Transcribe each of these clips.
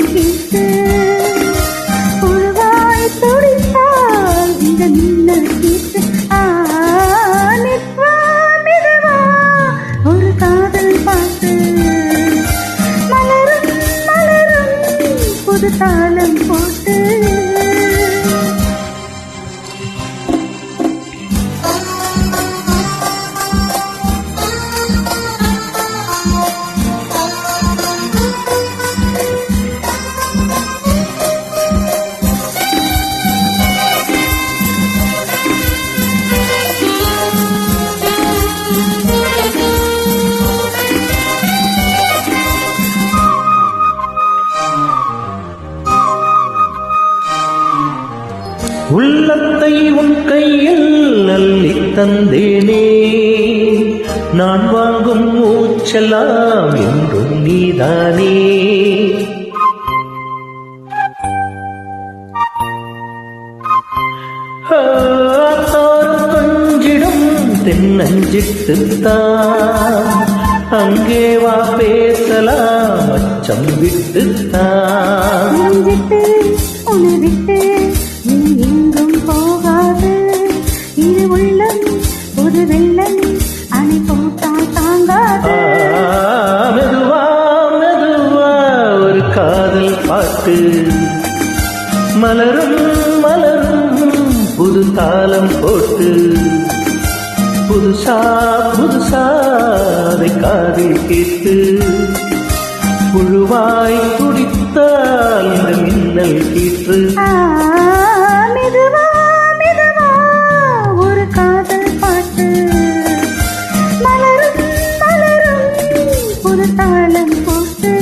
கேட்டு உருவாய் துடித்தால் இந்த மின்னல் கேட்டு நிற்பா மெதுவா ஒரு காதல் பாட்டு மலரும் மலரும் புது தாளம் போட்டு உள்ளத்தை உன் கையில் அள்ளி தந்தேனே நான் வாங்கும் மூச்செல்லாம் என்றும் நீதானே தோறும் கொஞ்சிடும் தென்னஞ்சிட்டுத்தான் அங்கே வா பேசலாம் அச்சம் விட்டுத்தான் உன்னை விட்டு நீ எங்கும் போகாது இது உள்ளம் ஒரு வெள்ளம் அணை போட்டால் தாங்காது மெதுவா மெதுவா ஒரு காதல் பாட்டு மலரும் மலரும் புது தாளம் போட்டு புதுசா புதுசா அதை காதில் கேட்டு புழுவாய் துடித்தால் இந்த மின்னல் கீற்று மெதுவா மெதுவா ஒரு காதல் பாட்டு மலரும் மலரும் புது தாளம் போட்டு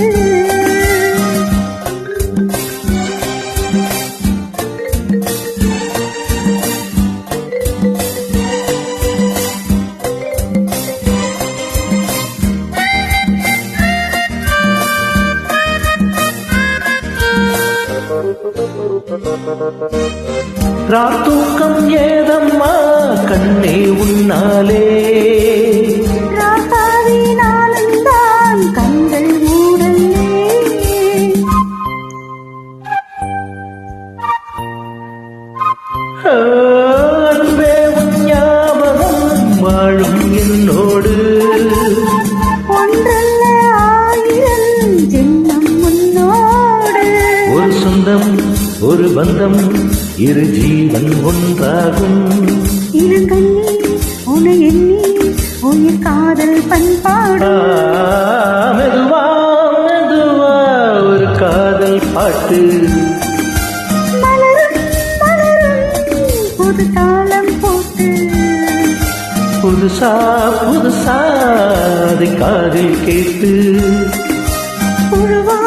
ராத்தூக்கம் ஏதம்மா கண்ணே உன்னாலே ராசாவினால்தான் கண்கள் மூடலே அன்பே உன் ஞாபகம் வாழும் என்னோடு ஒன்றல்ல ஆயிரம் ஜென்மம் முன்னோடு ஒரு சொந்தம் ஒரு பந்தம் இரு ஜீவன் ஒன்றாகும் இளங்கண்ணி உன்னை எண்ணி உயிர் காதல் பண்பாடு மெதுவா மெதுவா ஒரு காதல் பாட்டு மலரும் மலரும் புது தாளம் போட்டு புதுசா புதுசா அதை காதில் கேட்டு உருவா